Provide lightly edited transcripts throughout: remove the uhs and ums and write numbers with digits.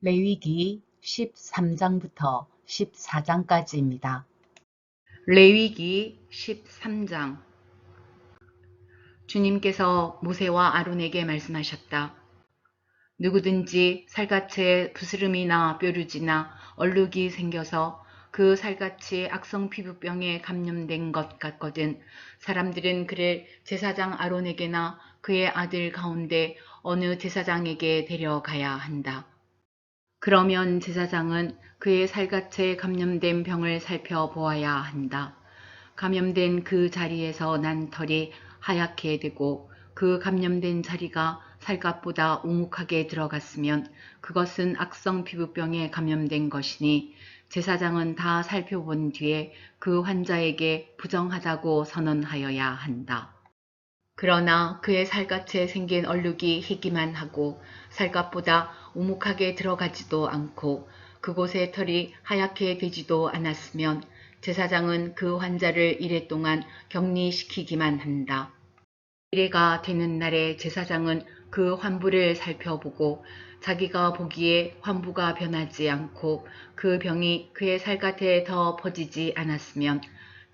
레위기 13장부터 14장까지입니다. 레위기 13장. 주님께서 모세와 아론에게 말씀하셨다. 누구든지 살갗에 부스름이나 뾰루지나 얼룩이 생겨서 그 살갗이 악성 피부병에 감염된 것 같거든 사람들은 그를 제사장 아론에게나 그의 아들 가운데 어느 제사장에게 데려가야 한다. 그러면 제사장은 그의 살갗에 감염된 병을 살펴보아야 한다. 감염된 그 자리에서 난 털이 하얗게 되고 그 감염된 자리가 살갗보다 오목하게 들어갔으면 그것은 악성 피부병에 감염된 것이니 제사장은 다 살펴본 뒤에 그 환자에게 부정하다고 선언하여야 한다. 그러나 그의 살갗에 생긴 얼룩이 희기만 하고 살갗보다 오목하게 들어가지도 않고 그곳의 털이 하얗게 되지도 않았으면 제사장은 그 환자를 이래 동안 격리시키기만 한다. 이래가 되는 날에 제사장은 그 환부를 살펴보고 자기가 보기에 환부가 변하지 않고 그 병이 그의 살갗에 더 퍼지지 않았으면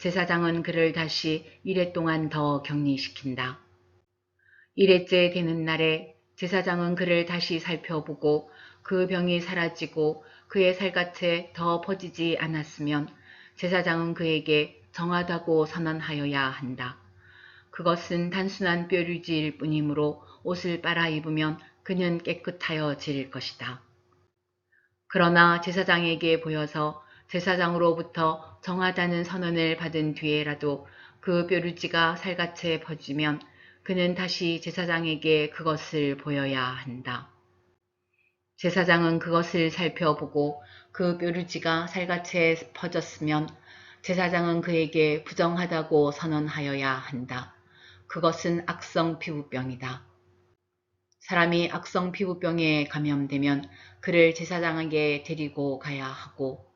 제사장은 그를 다시 이래 동안 더 격리시킨다. 일회째 되는 날에 제사장은 그를 다시 살펴보고 그 병이 사라지고 그의 살갗에 더 퍼지지 않았으면 제사장은 그에게 정하다고 선언하여야 한다. 그것은 단순한 뾰루지일 뿐이므로 옷을 빨아 입으면 그는 깨끗하여질 것이다. 그러나 제사장에게 보여서 제사장으로부터 정하다는 선언을 받은 뒤에라도 그 뾰루지가 살갗에 퍼지면 그는 다시 제사장에게 그것을 보여야 한다. 제사장은 그것을 살펴보고 그 뾰루지가 살갗에 퍼졌으면 제사장은 그에게 부정하다고 선언하여야 한다. 그것은 악성 피부병이다. 사람이 악성 피부병에 감염되면 그를 제사장에게 데리고 가야 하고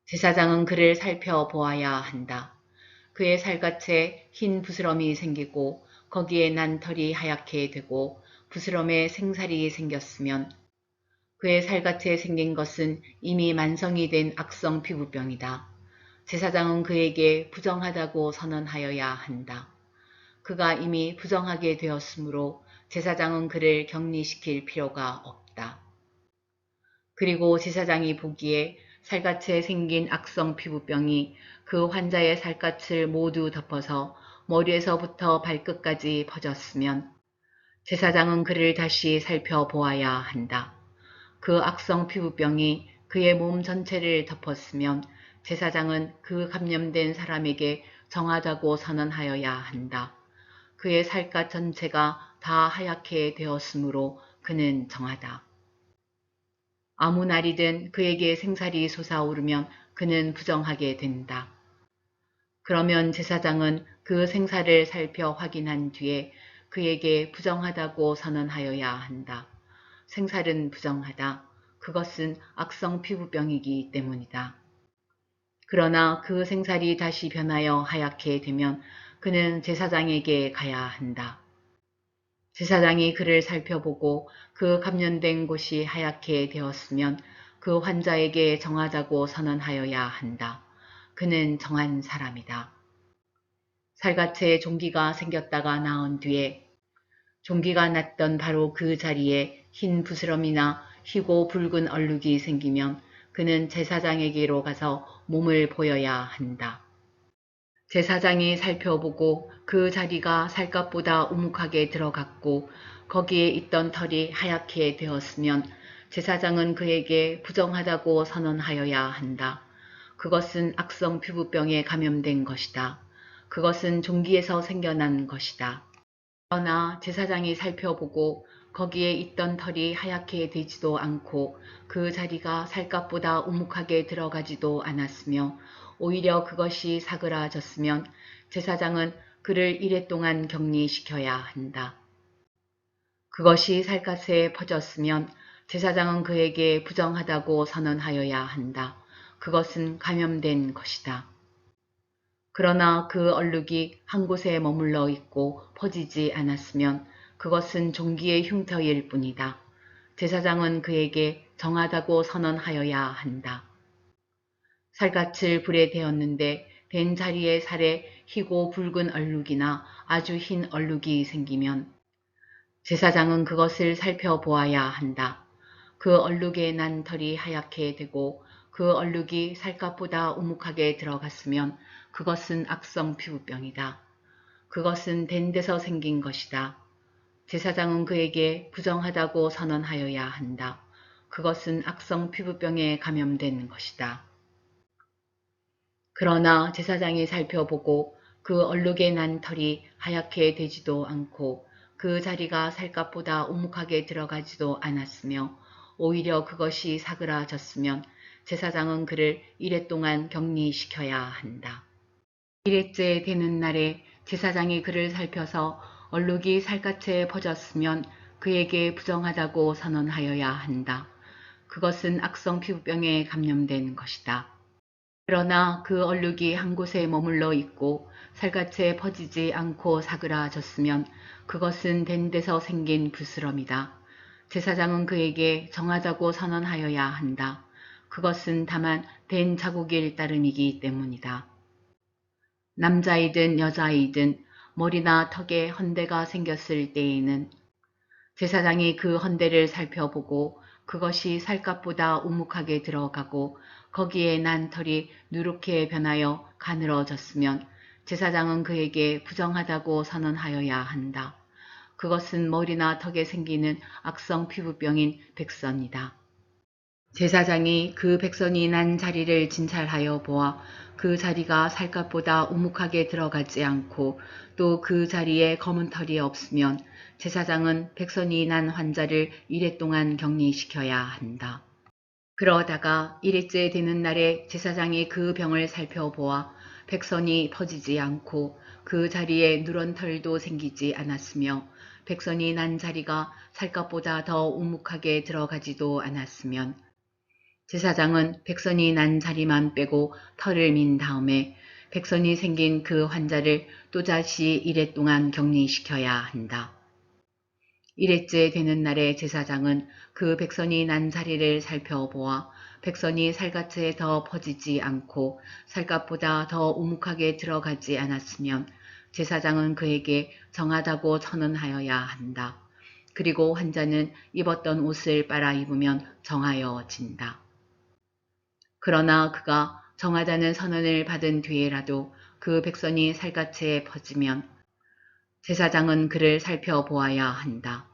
제사장은 그를 살펴보아야 한다. 그의 살갗에 흰 부스럼이 생기고 거기에 난 털이 하얗게 되고 부스럼에 생살이 생겼으면 그의 살갗에 생긴 것은 이미 만성이 된 악성 피부병이다. 제사장은 그에게 부정하다고 선언하여야 한다. 그가 이미 부정하게 되었으므로 제사장은 그를 격리시킬 필요가 없다. 그리고 제사장이 보기에 살갗에 생긴 악성 피부병이 그 환자의 살갗을 모두 덮어서 머리에서부터 발끝까지 퍼졌으면 제사장은 그를 다시 살펴보아야 한다. 그 악성 피부병이 그의 몸 전체를 덮었으면 제사장은 그 감염된 사람에게 정하다고 선언하여야 한다. 그의 살갗 전체가 다 하얗게 되었으므로 그는 정하다. 아무 날이든 그에게 생살이 솟아오르면 그는 부정하게 된다. 그러면 제사장은 그 생살을 살펴 확인한 뒤에 그에게 부정하다고 선언하여야 한다. 생살은 부정하다. 그것은 악성 피부병이기 때문이다. 그러나 그 생살이 다시 변하여 하얗게 되면 그는 제사장에게 가야 한다. 제사장이 그를 살펴보고 그 감염된 곳이 하얗게 되었으면 그 환자에게 정하다고 선언하여야 한다. 그는 정한 사람이다. 살갗에 종기가 생겼다가 나은 뒤에 종기가 났던 바로 그 자리에 흰 부스럼이나 희고 붉은 얼룩이 생기면 그는 제사장에게로 가서 몸을 보여야 한다. 제사장이 살펴보고 그 자리가 살갗보다 우묵하게 들어갔고 거기에 있던 털이 하얗게 되었으면 제사장은 그에게 부정하다고 선언하여야 한다. 그것은 악성 피부병에 감염된 것이다. 그것은 종기에서 생겨난 것이다. 그러나 제사장이 살펴보고 거기에 있던 털이 하얗게 되지도 않고 그 자리가 살갗보다 우묵하게 들어가지도 않았으며 오히려 그것이 사그라졌으면 제사장은 그를 이래 동안 격리시켜야 한다. 그것이 살갗에 퍼졌으면 제사장은 그에게 부정하다고 선언하여야 한다. 그것은 감염된 것이다. 그러나 그 얼룩이 한 곳에 머물러 있고 퍼지지 않았으면 그것은 종기의 흉터일 뿐이다. 제사장은 그에게 정하다고 선언하여야 한다. 살갗을 불에 데웠는데 된 자리에 살에 희고 붉은 얼룩이나 아주 흰 얼룩이 생기면 제사장은 그것을 살펴보아야 한다. 그 얼룩에 난 털이 하얗게 되고 그 얼룩이 살갗보다 우묵하게 들어갔으면 그것은 악성 피부병이다. 그것은 된 데서 생긴 것이다. 제사장은 그에게 부정하다고 선언하여야 한다. 그것은 악성 피부병에 감염된 것이다. 그러나 제사장이 살펴보고 그 얼룩에 난 털이 하얗게 되지도 않고 그 자리가 살갗보다 오목하게 들어가지도 않았으며 오히려 그것이 사그라졌으면 제사장은 그를 이레 동안 격리시켜야 한다. 이레째 되는 날에 제사장이 그를 살펴서 얼룩이 살갗에 퍼졌으면 그에게 부정하다고 선언하여야 한다. 그것은 악성 피부병에 감염된 것이다. 그러나 그 얼룩이 한 곳에 머물러 있고 살갗에 퍼지지 않고 사그라졌으면 그것은 된 데서 생긴 부스럼이다. 제사장은 그에게 정하다고 선언하여야 한다. 그것은 다만 된 자국일 따름이기 때문이다. 남자이든 여자이든 머리나 턱에 헌대가 생겼을 때에는 제사장이 그 헌대를 살펴보고 그것이 살갗보다 우묵하게 들어가고 거기에 난 털이 누렇게 변하여 가늘어졌으면 제사장은 그에게 부정하다고 선언하여야 한다. 그것은 머리나 턱에 생기는 악성 피부병인 백선이다. 제사장이 그 백선이 난 자리를 진찰하여 보아 그 자리가 살갗보다 우묵하게 들어가지 않고 또 그 자리에 검은 털이 없으면 제사장은 백선이 난 환자를 이레 동안 격리시켜야 한다. 그러다가 이레째 되는 날에 제사장이 그 병을 살펴보아 백선이 퍼지지 않고 그 자리에 누런 털도 생기지 않았으며 백선이 난 자리가 살갗보다 더 우묵하게 들어가지도 않았으면 제사장은 백선이 난 자리만 빼고 털을 민 다음에 백선이 생긴 그 환자를 또다시 이레 동안 격리시켜야 한다. 이레째 되는 날에 제사장은 그 백선이 난 자리를 살펴보아 백선이 살갗에 더 퍼지지 않고 살갗보다 더 우묵하게 들어가지 않았으면 제사장은 그에게 정하다고 선언하여야 한다. 그리고 환자는 입었던 옷을 빨아 입으면 정하여진다. 그러나 그가 정하다는 선언을 받은 뒤에라도 그 백선이 살갗에 퍼지면 제사장은 그를 살펴보아야 한다.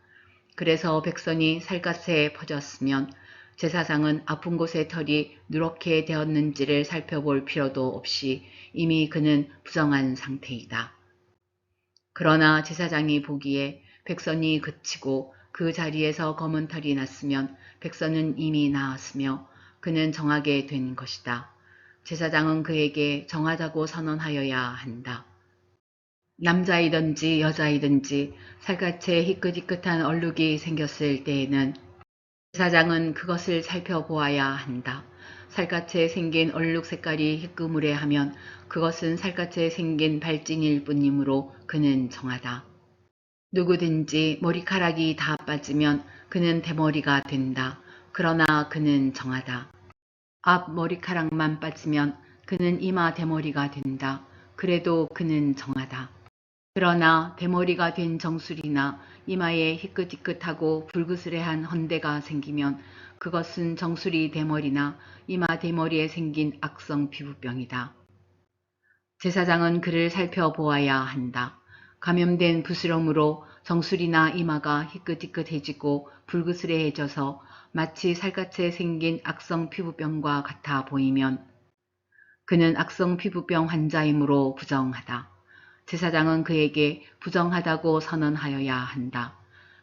그래서 백선이 살갗에 퍼졌으면 제사장은 아픈 곳의 털이 누렇게 되었는지를 살펴볼 필요도 없이 이미 그는 부정한 상태이다. 그러나 제사장이 보기에 백선이 그치고 그 자리에서 검은 털이 났으면 백선은 이미 나았으며 그는 정하게 된 것이다. 제사장은 그에게 정하다고 선언하여야 한다. 남자이든지 여자이든지 살갗에 희끗희끗한 얼룩이 생겼을 때에는 제사장은 그것을 살펴보아야 한다. 살갗에 생긴 얼룩 색깔이 희끄무레하면 그것은 살갗에 생긴 발진일 뿐이므로 그는 정하다. 누구든지 머리카락이 다 빠지면 그는 대머리가 된다. 그러나 그는 정하다. 앞 머리카락만 빠지면 그는 이마 대머리가 된다. 그래도 그는 정하다. 그러나 대머리가 된 정수리나 이마에 희끗희끗하고 불그스레한 헌대가 생기면 그것은 정수리 대머리나 이마 대머리에 생긴 악성 피부병이다. 제사장은 그를 살펴보아야 한다. 감염된 부스럼으로 정수리나 이마가 희끗희끗해지고 불그스레해져서 마치 살갗에 생긴 악성 피부병과 같아 보이면 그는 악성 피부병 환자이므로 부정하다. 제사장은 그에게 부정하다고 선언하여야 한다.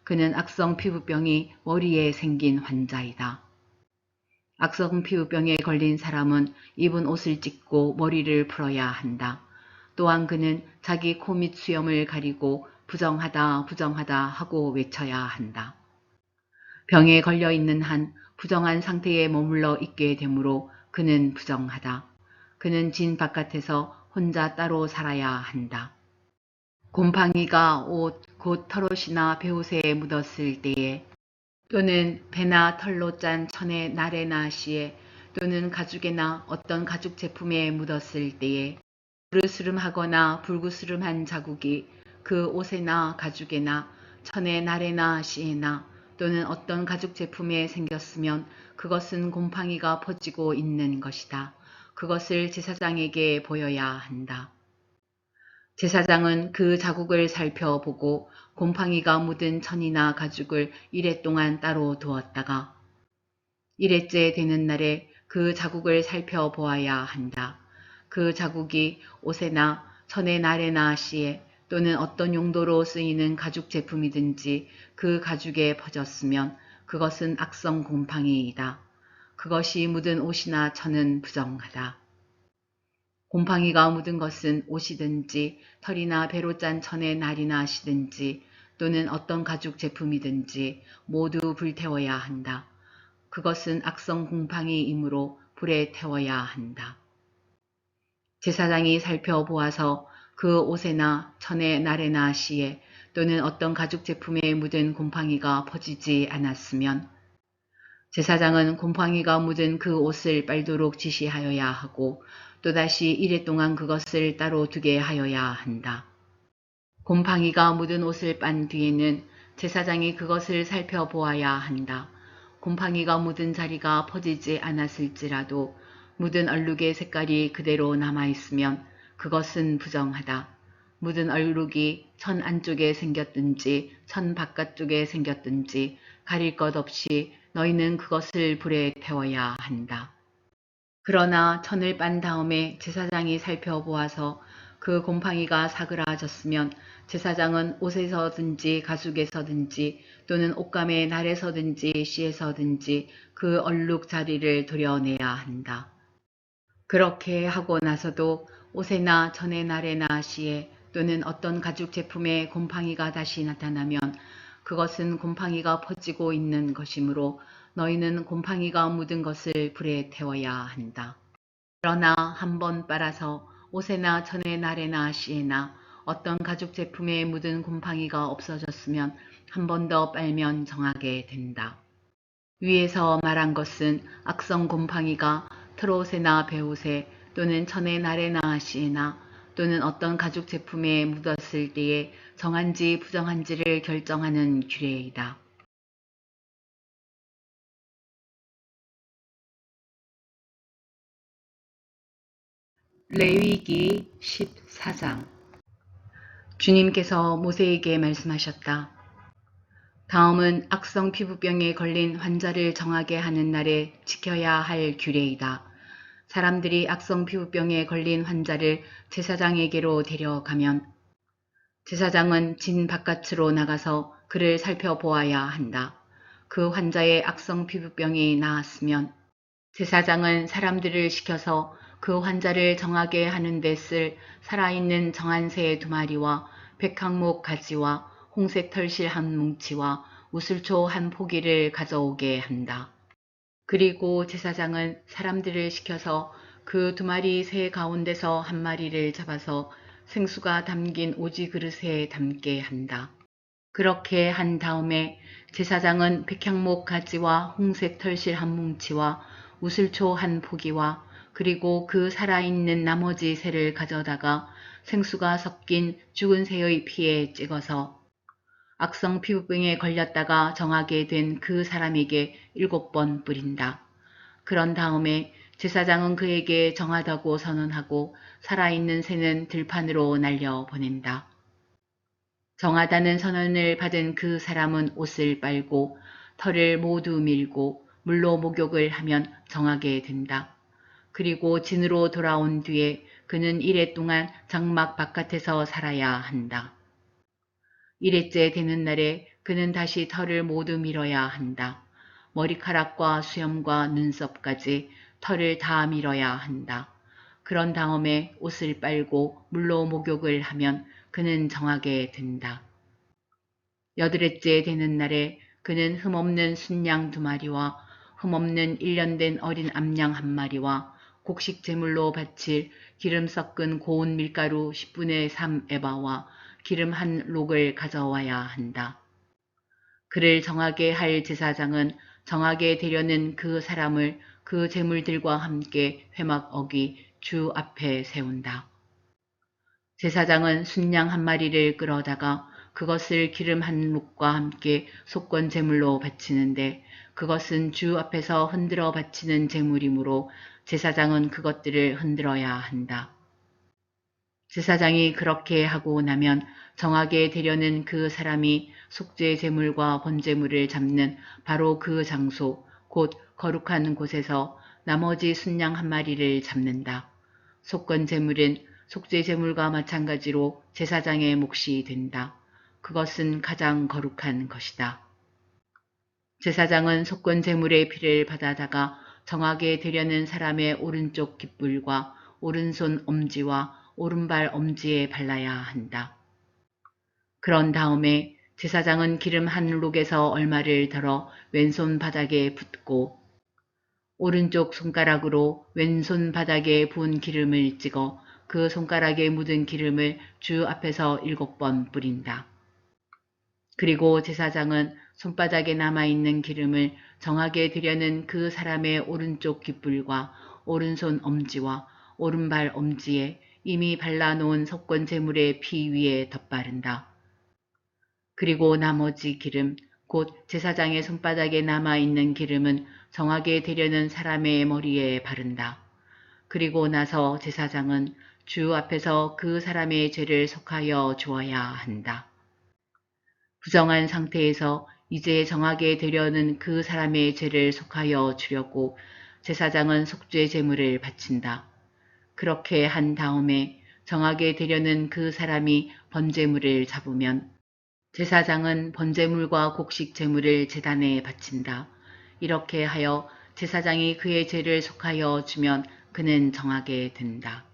그는 악성 피부병이 머리에 생긴 환자이다. 악성 피부병에 걸린 사람은 입은 옷을 찢고 머리를 풀어야 한다. 또한 그는 자기 코 및 수염을 가리고 부정하다 부정하다 하고 외쳐야 한다. 병에 걸려 있는 한 부정한 상태에 머물러 있게 되므로 그는 부정하다. 그는 진 바깥에서 혼자 따로 살아야 한다. 곰팡이가 옷, 곧 털옷이나 베옷에 묻었을 때에 또는 배나 털로 짠 천의 나래나 시에 또는 가죽에나 어떤 가죽 제품에 묻었을 때에 부르스름하거나 불구스름한 자국이 그 옷에나 가죽에나 천의 나래나 시에나 또는 어떤 가죽 제품에 생겼으면 그것은 곰팡이가 퍼지고 있는 것이다. 그것을 제사장에게 보여야 한다. 제사장은 그 자국을 살펴보고 곰팡이가 묻은 천이나 가죽을 이레 동안 따로 두었다가 이레째 되는 날에 그 자국을 살펴보아야 한다. 그 자국이 옷에나 천의 나래나 시에 또는 어떤 용도로 쓰이는 가죽 제품이든지 그 가죽에 퍼졌으면 그것은 악성 곰팡이이다. 그것이 묻은 옷이나 천은 부정하다. 곰팡이가 묻은 것은 옷이든지 털이나 배로 짠 천의 날이나 시든지 또는 어떤 가죽 제품이든지 모두 불태워야 한다. 그것은 악성 곰팡이이므로 불에 태워야 한다. 제사장이 살펴보아서 그 옷에나 천의 날에나 시에 또는 어떤 가죽 제품에 묻은 곰팡이가 퍼지지 않았으면 제사장은 곰팡이가 묻은 그 옷을 빨도록 지시하여야 하고 또다시 이레 동안 그것을 따로 두게 하여야 한다. 곰팡이가 묻은 옷을 빤 뒤에는 제사장이 그것을 살펴보아야 한다. 곰팡이가 묻은 자리가 퍼지지 않았을지라도 묻은 얼룩의 색깔이 그대로 남아있으면 그것은 부정하다. 묻은 얼룩이 천 안쪽에 생겼든지 천 바깥쪽에 생겼든지 가릴 것 없이 너희는 그것을 불에 태워야 한다. 그러나 천을 빤 다음에 제사장이 살펴보아서 그 곰팡이가 사그라졌으면 제사장은 옷에서든지 가죽에서든지 또는 옷감의 날에서든지 씨에서든지 그 얼룩 자리를 도려내야 한다. 그렇게 하고 나서도 옷에나 천의 날에나 씨에 또는 어떤 가죽 제품에 곰팡이가 다시 나타나면 그것은 곰팡이가 퍼지고 있는 것이므로 너희는 곰팡이가 묻은 것을 불에 태워야 한다. 그러나 한 번 빨아서 옷에나 천의 날에나 씨에나 어떤 가죽 제품에 묻은 곰팡이가 없어졌으면 한 번 더 빨면 정하게 된다. 위에서 말한 것은 악성 곰팡이가 털옷에나 배옷에 또는 천의 날에나 씨에나 또는 어떤 가죽 제품에 묻었을 때에 정한지 부정한지를 결정하는 규례이다. 레위기 14장. 주님께서 모세에게 말씀하셨다. 다음은 악성 피부병에 걸린 환자를 정하게 하는 날에 지켜야 할 규례이다. 사람들이 악성 피부병에 걸린 환자를 제사장에게로 데려가면 제사장은 진 바깥으로 나가서 그를 살펴보아야 한다. 그 환자의 악성 피부병이 나았으면 제사장은 사람들을 시켜서 그 환자를 정하게 하는 데 쓸 살아있는 정한 새 2마리와 백항목 가지와 홍색 털실 한 뭉치와 우슬초 한 포기를 가져오게 한다. 그리고 제사장은 사람들을 시켜서 그 2마리 새 가운데서 한 마리를 잡아서 생수가 담긴 오지 그릇에 담게 한다. 그렇게 한 다음에 제사장은 백향목 가지와 홍색 털실 한 뭉치와 우슬초 한 포기와 그리고 그 살아있는 나머지 새를 가져다가 생수가 섞인 죽은 새의 피에 찍어서 악성 피부병에 걸렸다가 정하게 된 그 사람에게 7번 뿌린다. 그런 다음에 제사장은 그에게 정하다고 선언하고 살아있는 새는 들판으로 날려보낸다. 정하다는 선언을 받은 그 사람은 옷을 빨고 털을 모두 밀고 물로 목욕을 하면 정하게 된다. 그리고 진으로 돌아온 뒤에 그는 1회 동안 장막 바깥에서 살아야 한다. 1회째 되는 날에 그는 다시 털을 모두 밀어야 한다. 머리카락과 수염과 눈썹까지 털을 다 밀어야 한다. 그런 다음에 옷을 빨고 물로 목욕을 하면 그는 정하게 된다. 8회째 되는 날에 그는 흠없는 순양 2마리와 흠없는 1년 된 어린 암양 1마리와 곡식 제물로 바칠 기름 섞은 고운 밀가루 10분의 3 에바와 기름 한 록을 가져와야 한다. 그를 정하게 할 제사장은 정하게 되려는 그 사람을 그 제물들과 함께 회막 어기 주 앞에 세운다. 제사장은 순양 한 마리를 끌어다가 그것을 기름 한 룩과 함께 속건 제물로 바치는데 그것은 주 앞에서 흔들어 바치는 제물이므로 제사장은 그것들을 흔들어야 한다. 제사장이 그렇게 하고 나면 정하게 되려는 그 사람이 속죄 제물과 번제물을 잡는 바로 그 장소, 곧 거룩한 곳에서 나머지 순양 한 마리를 잡는다. 속건 제물은 속죄 제물과 마찬가지로 제사장의 몫이 된다. 그것은 가장 거룩한 것이다. 제사장은 속건 제물의 피를 받아다가 정하게 되려는 사람의 오른쪽 깃불과 오른손 엄지와 오른발 엄지에 발라야 한다. 그런 다음에 제사장은 기름 한 룩에서 얼마를 덜어 왼손 바닥에 붓고 오른쪽 손가락으로 왼손 바닥에 부은 기름을 찍어 그 손가락에 묻은 기름을 주 앞에서 7번 뿌린다. 그리고 제사장은 손바닥에 남아있는 기름을 정하게 드려는 그 사람의 오른쪽 깃불과 오른손 엄지와 오른발 엄지에 이미 발라놓은 속건 제물의 피 위에 덧바른다. 그리고 나머지 기름, 곧 제사장의 손바닥에 남아있는 기름은 정하게 되려는 사람의 머리에 바른다. 그리고 나서 제사장은 주 앞에서 그 사람의 죄를 속하여 주어야 한다. 부정한 상태에서 이제 정하게 되려는 그 사람의 죄를 속하여 주려고 제사장은 속죄 제물을 바친다. 그렇게 한 다음에 정하게 되려는 그 사람이 번제물을 잡으면 제사장은 번제물과 곡식 제물을 제단에 바친다. 이렇게 하여 제사장이 그의 죄를 속하여 주면 그는 정하게 된다.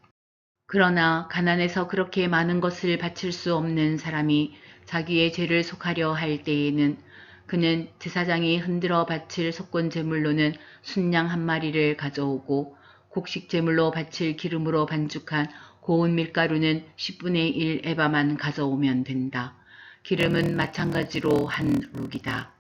그러나 가난해서 그렇게 많은 것을 바칠 수 없는 사람이 자기의 죄를 속하려 할 때에는 그는 제사장이 흔들어 바칠 속건 제물로는 순양 한 마리를 가져오고 곡식 제물로 바칠 기름으로 반죽한 고운 밀가루는 10분의 1 에바만 가져오면 된다. 기름은 마찬가지로 한 룩이다.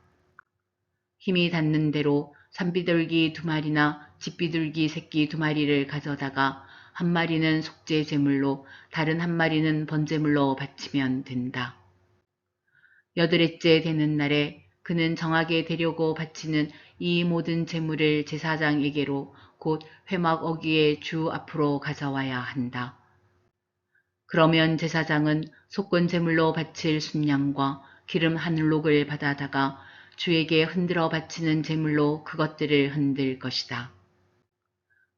힘이 닿는 대로 산비둘기 2마리나 집비둘기 새끼 2마리를 가져다가 한 마리는 속죄 제물로 다른 한 마리는 번제물로 바치면 된다. 여드렛째 되는 날에 그는 정하게 되려고 바치는 이 모든 제물을 제사장에게로 곧 회막 어귀의 주 앞으로 가져와야 한다. 그러면 제사장은 속건 제물로 바칠 순양과 기름 한 룩을 받아다가 주에게 흔들어 바치는 제물로 그것들을 흔들 것이다.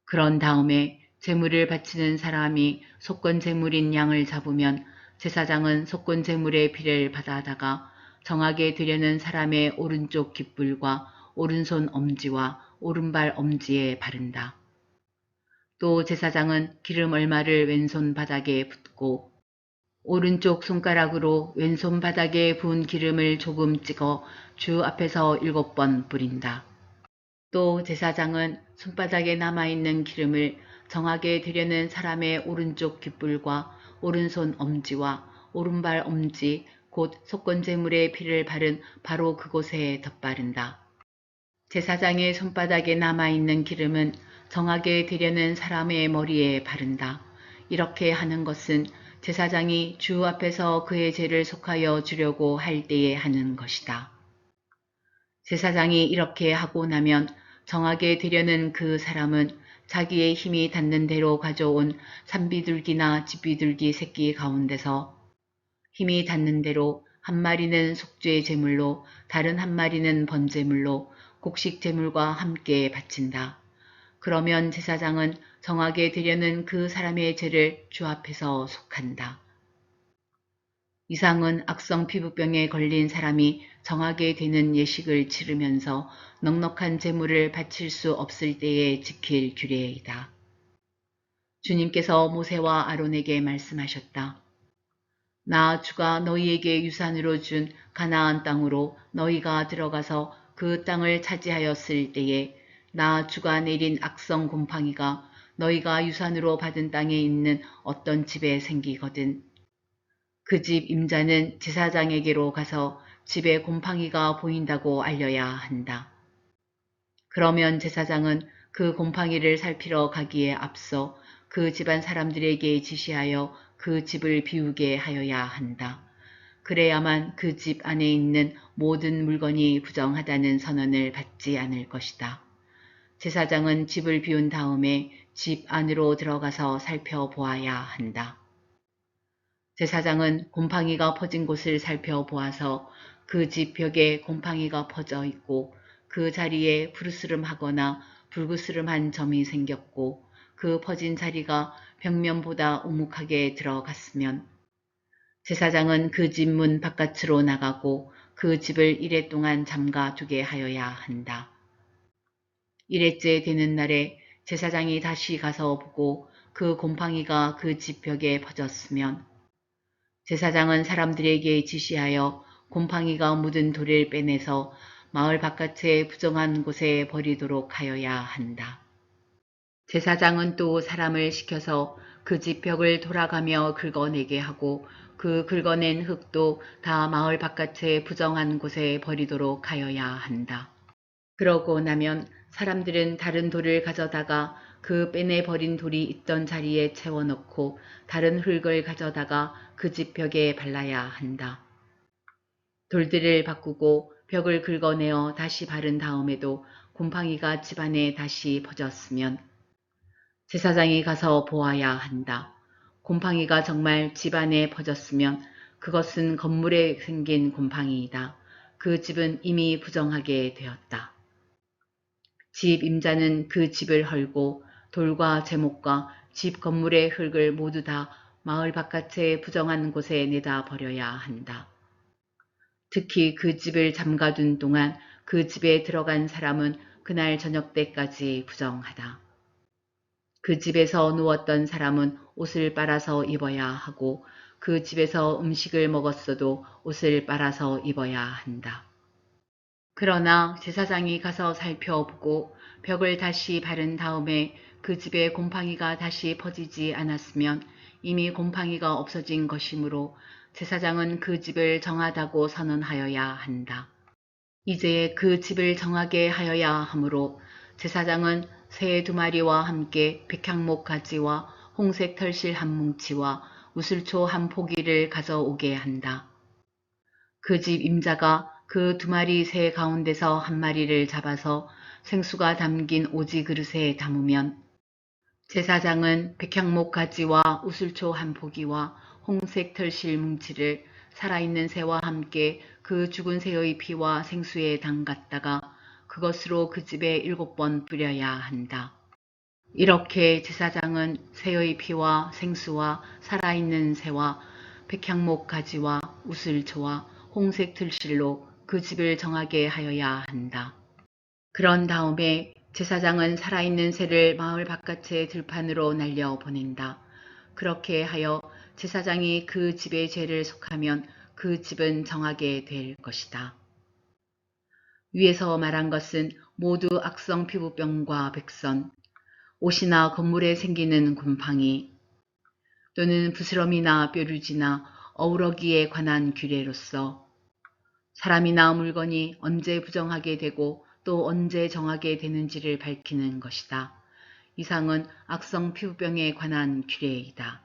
그런 다음에 제물을 바치는 사람이 속건 제물인 양을 잡으면 제사장은 속건 제물의 피를 받아다가 정하게 드려는 사람의 오른쪽 깃불과 오른손 엄지와 오른발 엄지에 바른다. 또 제사장은 기름 얼마를 왼손 바닥에 붓고 오른쪽 손가락으로 왼손 바닥에 부은 기름을 조금 찍어 주 앞에서 7번 뿌린다. 또 제사장은 손바닥에 남아있는 기름을 정하게 드려는 사람의 오른쪽 깃불과 오른손 엄지와 오른발 엄지 곧 속건 제물의 피를 바른 바로 그곳에 덧바른다. 제사장의 손바닥에 남아있는 기름은 정하게 드려는 사람의 머리에 바른다. 이렇게 하는 것은 제사장이 주 앞에서 그의 죄를 속하여 주려고 할 때에 하는 것이다. 제사장이 이렇게 하고 나면 정하게 되려는 그 사람은 자기의 힘이 닿는 대로 가져온 산비둘기나 집비둘기 새끼 가운데서 힘이 닿는 대로 한 마리는 속죄 제물로 다른 한 마리는 번제물로 곡식 제물과 함께 바친다. 그러면 제사장은 정하게 되려는 그 사람의 죄를 주 앞에서 속한다. 이상은 악성 피부병에 걸린 사람이 정하게 되는 예식을 치르면서 넉넉한 제물을 바칠 수 없을 때에 지킬 규례이다. 주님께서 모세와 아론에게 말씀하셨다. 나 주가 너희에게 유산으로 준 가나안 땅으로 너희가 들어가서 그 땅을 차지하였을 때에 나 주가 내린 악성 곰팡이가 너희가 유산으로 받은 땅에 있는 어떤 집에 생기거든 그 집 임자는 제사장에게로 가서 집에 곰팡이가 보인다고 알려야 한다. 그러면 제사장은 그 곰팡이를 살피러 가기에 앞서 그 집안 사람들에게 지시하여 그 집을 비우게 하여야 한다. 그래야만 그 집 안에 있는 모든 물건이 부정하다는 선언을 받지 않을 것이다. 제사장은 집을 비운 다음에 집 안으로 들어가서 살펴보아야 한다. 제사장은 곰팡이가 퍼진 곳을 살펴보아서 그 집 벽에 곰팡이가 퍼져 있고 그 자리에 푸르스름하거나 붉으스름한 점이 생겼고 그 퍼진 자리가 벽면보다 우묵하게 들어갔으면 제사장은 그 집 문 바깥으로 나가고 그 집을 이레 동안 잠가 두게 하여야 한다. 이레째 되는 날에 제사장이 다시 가서 보고 그 곰팡이가 그 집 벽에 퍼졌으면 제사장은 사람들에게 지시하여 곰팡이가 묻은 돌을 빼내서 마을 바깥의 부정한 곳에 버리도록 하여야 한다. 제사장은 또 사람을 시켜서 그 집 벽을 돌아가며 긁어내게 하고 그 긁어낸 흙도 다 마을 바깥의 부정한 곳에 버리도록 하여야 한다. 그러고 나면 사람들은 다른 돌을 가져다가 그 빼내버린 돌이 있던 자리에 채워넣고 다른 흙을 가져다가 그 집 벽에 발라야 한다. 돌들을 바꾸고 벽을 긁어내어 다시 바른 다음에도 곰팡이가 집안에 다시 퍼졌으면 제사장이 가서 보아야 한다. 곰팡이가 정말 집안에 퍼졌으면 그것은 건물에 생긴 곰팡이이다. 그 집은 이미 부정하게 되었다. 집 임자는 그 집을 헐고 돌과 제목과 집 건물의 흙을 모두 다 마을 바깥의 부정한 곳에 내다 버려야 한다. 특히 그 집을 잠가둔 동안 그 집에 들어간 사람은 그날 저녁 때까지 부정하다. 그 집에서 누웠던 사람은 옷을 빨아서 입어야 하고 그 집에서 음식을 먹었어도 옷을 빨아서 입어야 한다. 그러나 제사장이 가서 살펴보고 벽을 다시 바른 다음에 그 집에 곰팡이가 다시 퍼지지 않았으면 이미 곰팡이가 없어진 것이므로 제사장은 그 집을 정하다고 선언하여야 한다. 이제 그 집을 정하게 하여야 하므로 제사장은 새 2마리와 함께 백향목 가지와 홍색 털실 한 뭉치와 우슬초 한 포기를 가져오게 한다. 그 집 임자가 그 2마리 새 가운데서 1마리를 잡아서 생수가 담긴 오지 그릇에 담으면 제사장은 백향목 가지와 우슬초 한 포기와 홍색 털실 뭉치를 살아있는 새와 함께 그 죽은 새의 피와 생수에 담갔다가 그것으로 그 집에 7번 뿌려야 한다. 이렇게 제사장은 새의 피와 생수와 살아있는 새와 백향목 가지와 우슬초와 홍색 틀실로 그 집을 정하게 하여야 한다. 그런 다음에 제사장은 살아있는 새를 마을 바깥의 들판으로 날려보낸다. 그렇게 하여 제사장이 그 집의 죄를 속하면 그 집은 정하게 될 것이다. 위에서 말한 것은 모두 악성 피부병과 백선, 옷이나 건물에 생기는 곰팡이 또는 부스럼이나 뾰루지나 어우러기에 관한 규례로서 사람이나 물건이 언제 부정하게 되고 또 언제 정하게 되는지를 밝히는 것이다. 이상은 악성 피부병에 관한 규례이다.